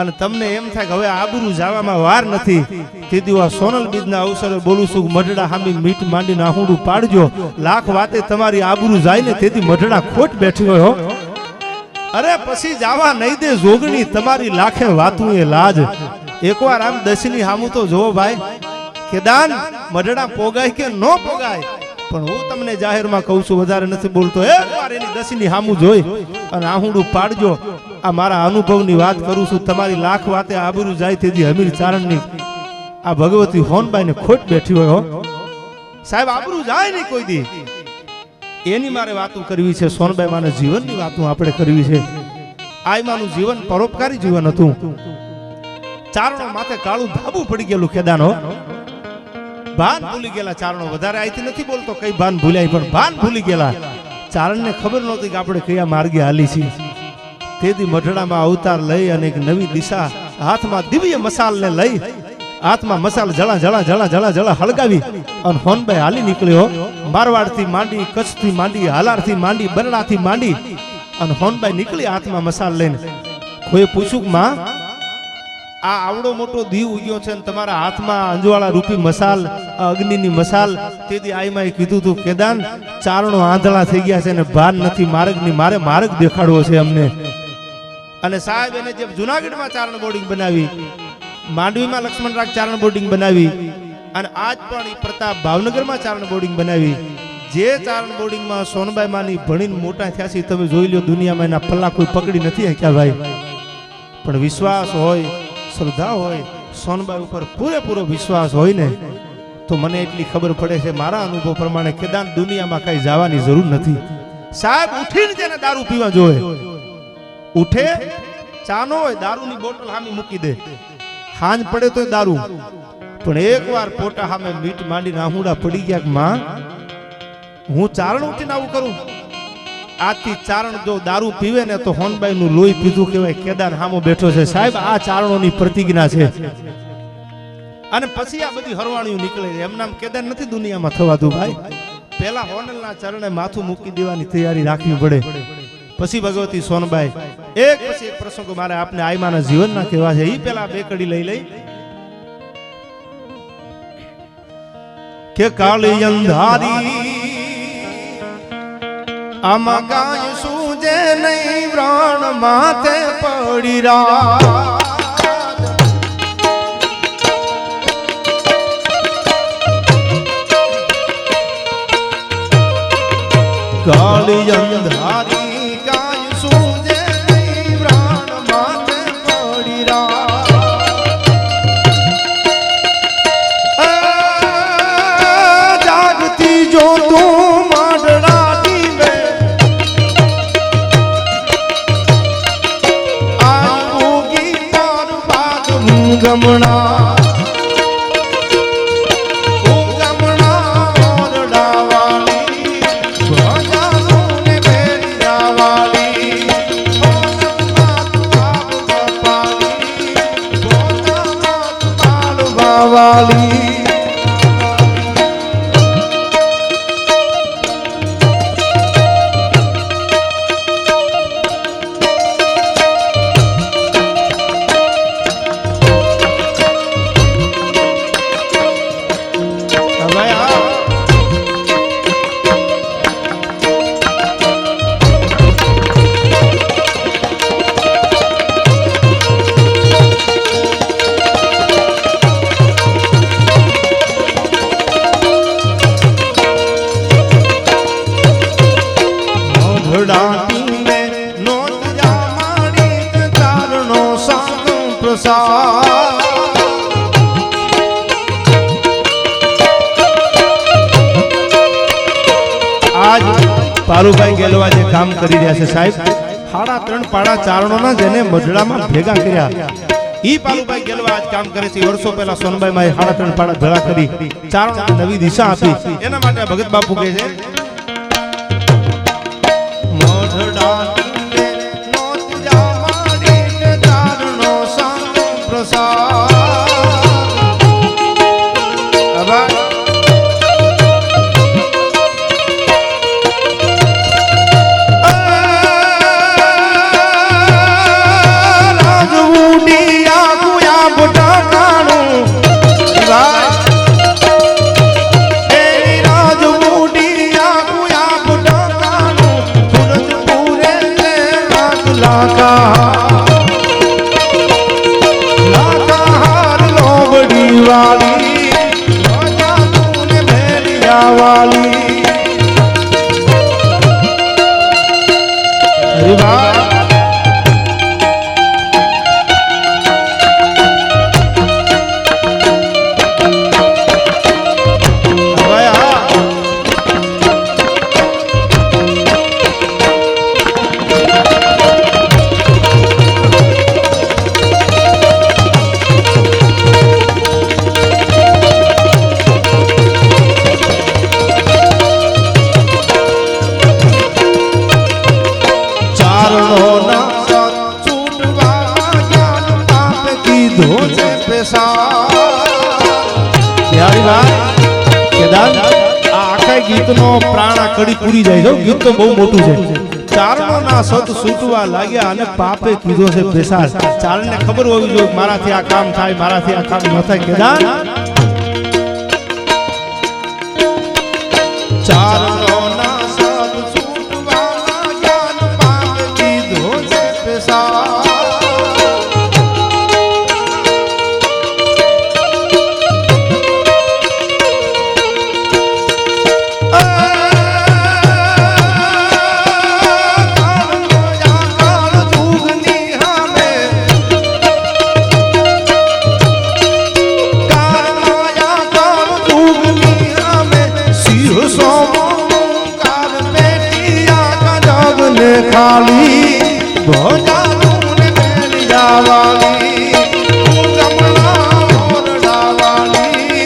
અને તમને એમ થાય કે હવે આબરૂ જવામાં વાર નથી, તેથી આ સોનલ બીજના અવસરે બોલું છું, મઢડા હામી મીઠ માંડી નાહુડું પાડજો. લાખ વાતે તમારી આબરૂ જાય ને તેથી મઢડા ખોટ બેઠી હોય હો. અરે પછી જાવા નહીં દે જોગણી તમારી લાખે વાતું એ લાજ. એકવાર આમ દશની હામું તો જોવો ભાઈ, કેદાન મઢડા પોગાય કે ન પોગાય, પણ હું તમને જાહેરમાં કહું છું, વધારે નથી બોલતો. એકવાર એની દશની હામું જોઈ અને આહુડું પાડજો. આ મારા અનુભવની વાત કરું છું. તમારી લાખ વાતે આબરૂ જાય તેથી હમીર ચારણની આ ભગવતી હોનબાઈને ખોટ બેઠી હોય હો. સાહેબ આબરૂ જાય નહીં કોઈ દી, એની મારે વાતો કરવી છે. સોનબાઈ માના જીવનની વાતો આપણે કરવી છે. આયમાનું જીવન પરોપકારી જીવન હતું. ચારણો માથે કાળું ધાબુ પડી ગયેલું ખેદાનો, ભાન ભૂલી ગયેલા ચારણો. વધારે આઈથી નથી બોલતો કઈ ભાન ભૂલ્યા, પણ ભાન ભૂલી ગયેલા. ચારણને ખબર નહોતી કે આપણે કયા માર્ગે હાલી છીએ. તેથી મઢડામાં અવતાર લઈ અને એક નવી દિશા હાથમાં દિવ્ય મસાલને લઈ, હાથમાં મસાલ જળા જળા જળા જળા જળા હળગાવી અને હોનબાઈ હાલી નીકળ્યો. મારવાડથી માંડી, કચ્છથી માંડી, હાલારથી માંડી, બરડાથી માંડી અને હોનબાઈ નીકળી હાથમાં મસાલ લઈને. કોઈ પૂછ્યું કે માં આ આવડો મોટો દીવ ઉગ્યો છે ને તમારા હાથમાં અંજવાળા રૂપી મસાલ, આ અગ્નિની મસાલ. તેથી આઈમાં કીધું તું કેદાન ચારણો આંધળા થઈ ગયા છે ને ભાન નથી માર્ગની, મારે માર્ગ દેખાડવો છે અમને. અને સાહેબ એને જે જુનાગઢમાં ચારણ બોર્ડિંગ બનાવી, માંડવીમાં લક્ષ્મણરાગ ચારણ બોર્ડિંગ બનાવી, અને આજ પણ પ્રતાપ ભાવનગરમાં ચારણ બોર્ડિંગ બનાવી. જે ચારણ બોર્ડિંગમાં સોનબાઈ માની ભણીને મોટા થયા છે તમે જોઈ લો, દુનિયામાં એના પલ્લા કોઈ પકડી નથી શક્યા ભાઈ. પણ વિશ્વાસ હોય, શ્રદ્ધા હોય, સોનબાઈ ઉપર પૂરેપૂરો વિશ્વાસ હોય ને તો મને એટલી ખબર પડે છે મારા અનુભવ પ્રમાણે કેદાન દુનિયામાં કઈ જવાની જરૂર નથી. સાહેબ ઉઠીને જેને દારૂ પીવા જોવે, ઉઠે ચાનો હોય દારૂની બોટલ સામે મૂકી દે, હાંજ પડે તો દારૂ, પણ એકવાર પોટા સામે મીટ માંડીને આહુડા પડી ગયા કે માં હું ચારણ ઉઠીને આવું કરું. આજથી ચારણ જો દારૂ પીવે ને તો હોનબાઈ નું લોહી પીધું કહેવાય. કેદાર હામો બેઠો છે સાહેબ, આ ચારણોની પ્રતિજ્ઞા છે. અને પછી આ બધી હરવાણીઓ નીકળે છે. એમનામ કેદાર નથી દુનિયામાં થવાતું ભાઈ. પેલા હોનલના ચરણે માથું મૂકી દેવાની તૈયારી રાખવી પડે. પછી ભગવતી સોનબાઈ એક પછી એક પ્રસંગો મારે આપને આઈમાના જીવનના કહેવા છે. ઈ પેલા બે કડી લઈ કે કાળી અંધારી આમાં કાંઈ સૂજે નહીં, વ્રાણ માથે પડી રા. કાળી અંધારી કાંઈ સૂજે નહીં, વ્રાણ માથે પડી રા. જાગતી જો તું માંડડા ગમણા ઓરડાવાળી ભજાનું ને બેડાવાળી વાળી પારુભાઈ ગેલવા જે કામ કરી રહ્યા છે સાહેબ, 3.5 પાડા ચારણોના જેને મઢડામાં ભેગા કર્યા, ઈ પારુભાઈ ગેલવા આજ કામ કરે છે. વર્ષો પહેલા સોનબાઈ માં 3.5 પાડા ભેગા કરી ચારણોને નવી દિશા આપી. એના માટે ભગત બાપુ કહે છે મઢડા ગીતનો પ્રાણ આ કડી પૂરી જાય છે. ગીત તો બહુ મોટું છે. ચારણો ના સત સૂટવા લાગ્યા અને પાપે કીધો છે પેશાચ. ચારણને ખબર હોવી જોઈએ કે મારાથી આ કામ થાય, મારાથી આ કામ ન થાય. કેદાર ચારણો ના સત સૂટવા લાગ્યા અને પાપે કીધો છે પેશાચ. ખાલી ભોજાનું ને મેળી જાવાની, જમણા મોરડાવાની,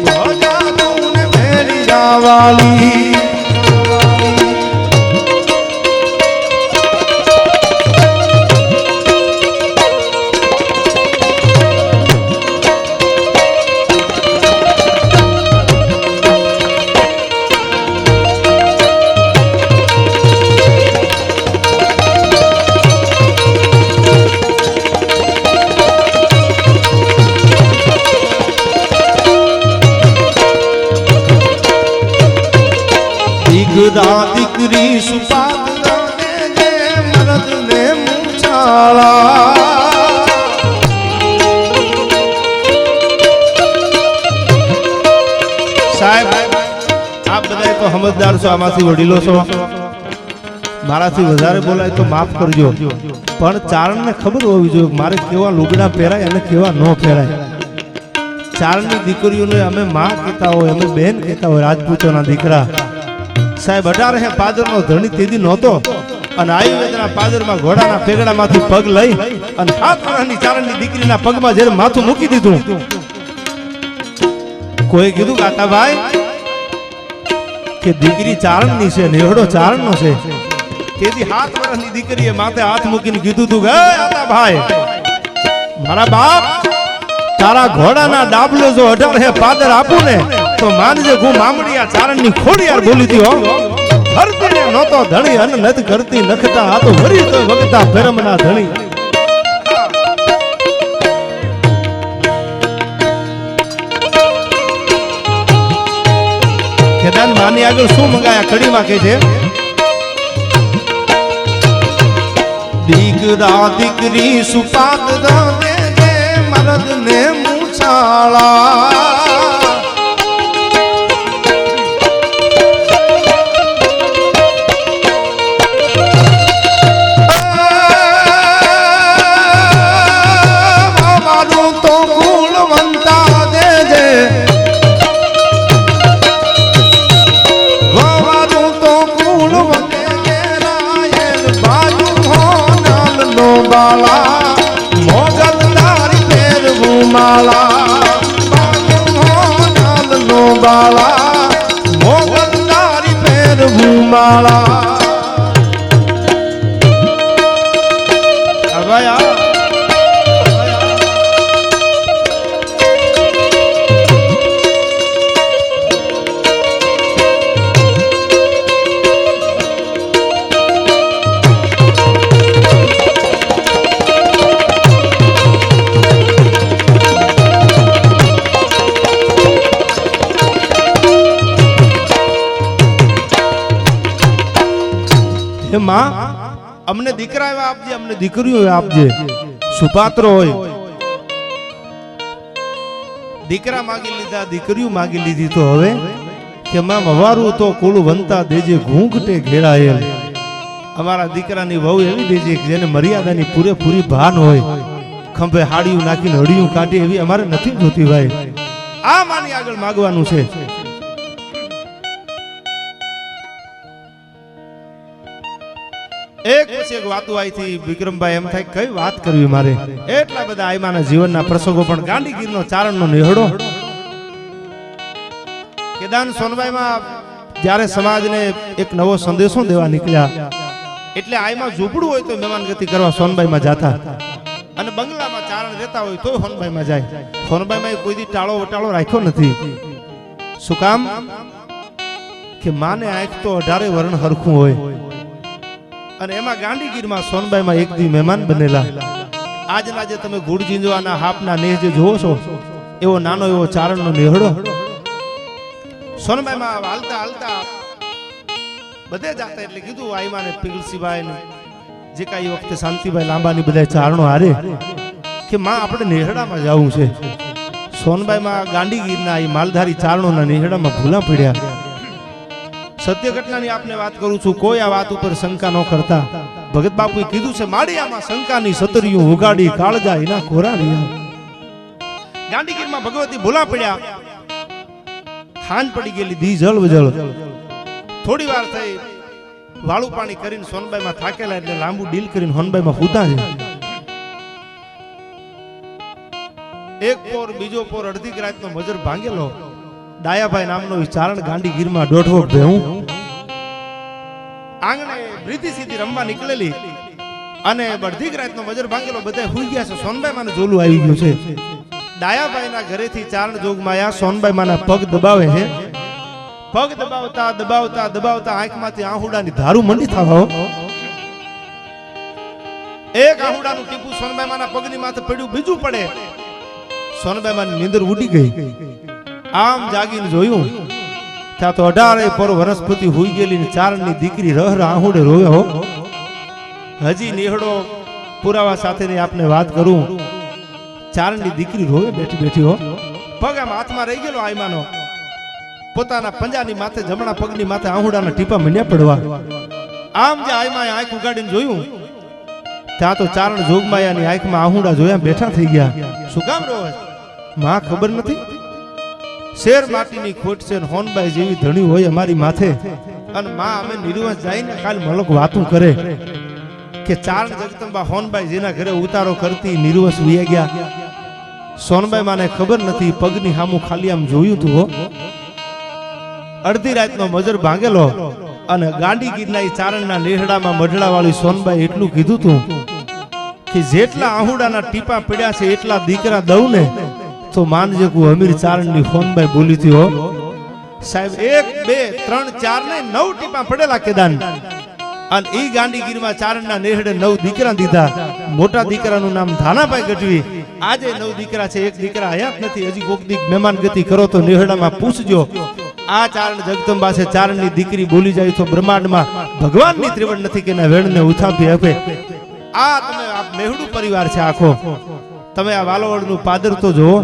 ભોજાનું ને મેળી જાવાની. દીકરા દીકરી સુપાત્ર ને મરદ ને મૂછાળા. સાહેબ આપ બધા તો સમજદાર છો, આમાંથી વડીલો છો, મારાથી વધારે બોલાય તો માફ કરજો. પણ ચારણને ખબર હોવી જોઈએ મારે કેવા લુગડા પહેરાય અને કેવા ન પહેરાય. ચારણની દીકરીઓને અમે માં કહેતા હોય, અમે બેન કહેતા હોય, રાજપૂતોના દીકરા. સાહેબ 18 પાદરનો ધણી તેદી નહોતો અને આયુર્વેદના પાદરમાં ઘોડાના પેગડામાંથી પગ લઈ અને 7 વર્ષની ચારણની દીકરીના પગમાં જ્યારે માથું મૂકી દીધું, કોઈ કીધું કાતાભાઈ કે દીકરી ચારણની છે, નેહડો ચારણનો છે. તેદી 7 વર્ષની દીકરીએ માથે હાથ મૂકીને કીધું તું કે કાતાભાઈ મારા બાપ તારા ઘોડાના ડાબલે જો 18 પાદર આપું ને તો માનજે હું મામડિયા ચારણની ખોડિયાર બોલી દી હો. હરતીને નહોતો ધણી અન નત કરતી નખતા આ તો વરી તો વગતા ફેરમના ધણી. કેદાન માની આગળ શું મંગાયા કડીમાં કે છે દીકરા દીકરી સુપાત્ર ને મરદ ને મૂછાળા. માં અમને દીકરા એવા આપજે, અમને દીકરીઓ આપજે. સુપાત્ર હોય દીકરા માગી લીધા, દીકરીઓ માગી લીધી તો હવે કે માં મવારું તો કુળ વંતા દેજે ઘૂંઘટે ઘેરાયેલ. અમારા દીકરાની વહુ એવી દેજે કે જેને મર્યાદાની પૂરેપૂરી ભાન હોય, ખંભે હાડિયું નાખીને હડિયું કાઢે એવી અમારે નથી જોતી ભાઈ. આ માની આગળ માગવાનું છે. એક પછી એક વાતો આવી હતી વિક્રમભાઈ, એમ થાય કઈ વાત કરવી મારે. એટલા બધા આયમાના જીવનના પ્રસંગો, પણ ગાંધીગીરનો ચારણનો નેહડો કેદાન સોનબાઈમાં જ્યારે સમાજને એક નવો સંદેશો દેવા નીકળ્યા એટલે આયમાં ઝૂંપડું હોય તો મહેમાન ગતિ કરવા સોનબાઈમાં જાતા અને બંગલામાં ચારણ રહેતા હોય તો સોનબાઈમાં જાય. સોનબાઈમાં કોઈ દી ટાળો વટાળો રાખ્યો નથી. શું કામ કે માને આંખ તો 18 વર્ણ હરખું હોય. અને એમાં ગાંધીગીરમાં સોનબાઈમાં એક દી મહેમાન બનેલા. આજના જે તમે ગુડ જીંજવાના હાપના નેહ જે જોવો છો એવો નાનો એવો ચારણનો નેહડો સોનબાઈમાં હાલતા હાલતા બધે જાતા એટલે કીધું આઈમાને પિગલસીભાઈ ને જે કાંઈ વખતે શાંતિભાઈ લાંબાની બધા ચારણો હારે કે માં આપણે નેહડામાં જવું છે. સોનબાઈમાં ગાંધીગીરના એ માલધારી ચારણોના નેહડામાં ભૂલા પડ્યા. સત્ય ઘટનાની આપને વાત કરું છું, કોઈ આ વાત ઉપર શંકા ન કરતા. ભગત બાપુએ કીધું છે માળિયામાં શંકાની સતરિયું ઉગાડી કાળજા એના કોરાડિયા. ગાંધીગીરમાં ભગવતી ભૂલા પડ્યા. હાંજ પડી ગયેલી દી જળ વજળ. થોડી વાર થઈ વાળું પાણી કરીને સોનબાઈમાં થાકેલા એટલે લાંબુ ડીલ કરીને હોનબાઈમાં પૂતા છે. એક પોર બીજો પોર અડધી રાતનો મજર ભાંગેલો. ડાયાભાઈ નામનો ચારણ ગાંધીગીરમાં દોઢવો ભેહું આંગણે બ્રીધી સીધી રમવા નીકળેલી અને અડધી રાતનો મજર ભાંગેલો. બધા હુઈ ગયા છે. સોનબાઈ માને જોલું આવી ગયું છે. ડાયાભાઈના ઘરેથી ચારણ જોગમાં આયા. સોનબાઈ માના પગ દબાવે છે. પગ દબાવતા દબાવતા દબાવતા આંખમાંથી આહુડાની ધારું મંડી થવા. એક આહુડાનું ટીપું સોનબાઈ માના પગની માથે પડ્યું, બીજું પડે. સોનબાઈ માની નીંદર ઉડી ગઈ. આમ જાગીને જોયું ત્યાં તો 18 પર વનસ્પતિ હુઈ ગયેલી ચારણની દીકરી રહ આહુડે રોવે હો. હજી નેહડો પુરાવા સાથેની આપને વાત કરું. ચારણની દીકરી રોવે બેઠી બેઠી હો. પગ આમ હાથમાં રહી ગયેલો આઈમાનો. પોતાના પંજાની માથે જમણા પગની માથે આહુડાના ટીપા મંડ્યા પડવા. આમ જે આઈમાએ આંખ ઉગાડીને જોયું ત્યાં તો ચારણ જોગમાયાની આંખમાં આહુડા જોયા બેઠા થઈ ગયા. શું કામ રોવે? માં ખબર નથી શેર માટીની ખોટ છે ને હોનબાઈ જેવી ધણી હોય અમારી માથે અને માં અમે નિર્વંશ જઈને ખાલી મલક વાતું કરે કે ચારણ જગદંબા હોનબાઈ જેના ઘરે ઉતારો કરતી નિર્વંશ વી ગયા. સોનબાઈ માને ખબર નથી પગની સામું ખાલી આમ જોયું તું હો. અડધી રાતનો મજર ભાંગેલો અને ગાંધીગીરના ચારણના નેહડામાં મઢડા વાળી સોનબાઈ એટલું કીધું તું કે જેટલા આહુડાના ટીપા પડ્યા છે એટલા દીકરા દઉં ને તો માનજે કુ અમીર ચારણની સોનબાઈ બોલી હતી હો. સાહેબ 1 2 3 4 ને 9 ટીપા પડેલા કેદાન. અને ઈ ગાંધીગીરમાં ચારણના નેહડે 9 દીકરા દીધા. મોટા દીકરાનું નામ ધાનાભાઈ ગઢવી. આજે 9 દીકરા છે, એક દીકરા હયાત નથી. હજી કોક દીક મહેમાન ગતિ કરો તો નેહડામાં પૂછજો. આ ચારણ જગદંબા છે. ચારણની દીકરી બોલી જાય તો બ્રહ્માંડમાં ભગવાનની ત્રિવડ નથી કે એના વેણને ઉથાપી આપે. આ તમે આ મેહડું પરિવાર છે આખો. તમે આ વાલોવડનું પાદર તો જોવો.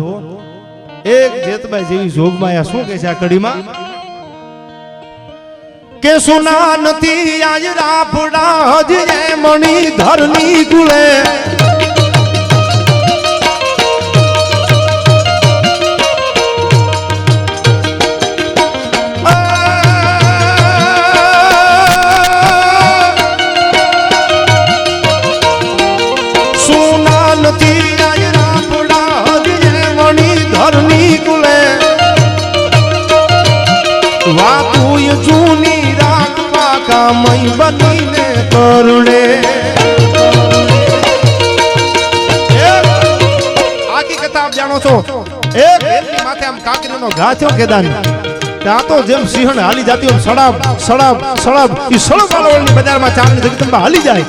એક જેતબાઈ જેવી જોગમાયા શું કહે છે આ કડીમાં કે સુના નથી આજ રાફડા હજે મણી ધરની કુળે. જૂની રાખવા કામઈ બનીને કરુણે. આખી કથા આપ જાણો છો. એક એમની માથે આમ કાકરીનો ઘા થયો કેદાન. ત્યાં તો જેમ સિંહણ હાલી જાતી હોય સડાબ સડાબ સડાબ ઈ સડક વાળાની બજારમાં ચારણ જગદંબા હાલી જાય.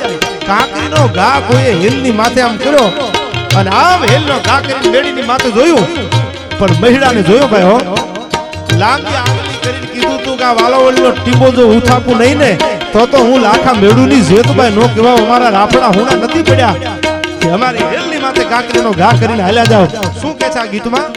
કાકરીનો ઘા કોઈએ હેલની માથે આમ કર્યો અને આમ હેલનો ઘા કરીને બેડીની માથે જોયું પણ મહિડાને જોયો ભાઈ હો. લાંબી આંગળી કરીને કીધું તું કે આ વાલોવળીનો ટીબો જો ઉથાપું નહીં ને તો હું લાખા મેળુની જેતભાઈ નો કહેવા અમારા રાફડા હુણા નથી પડ્યા કે અમારી હેલની માથે કાકરીનો ઘા કરીને હાલ્યા જાવ. શું કે છે આ ગીતમાં?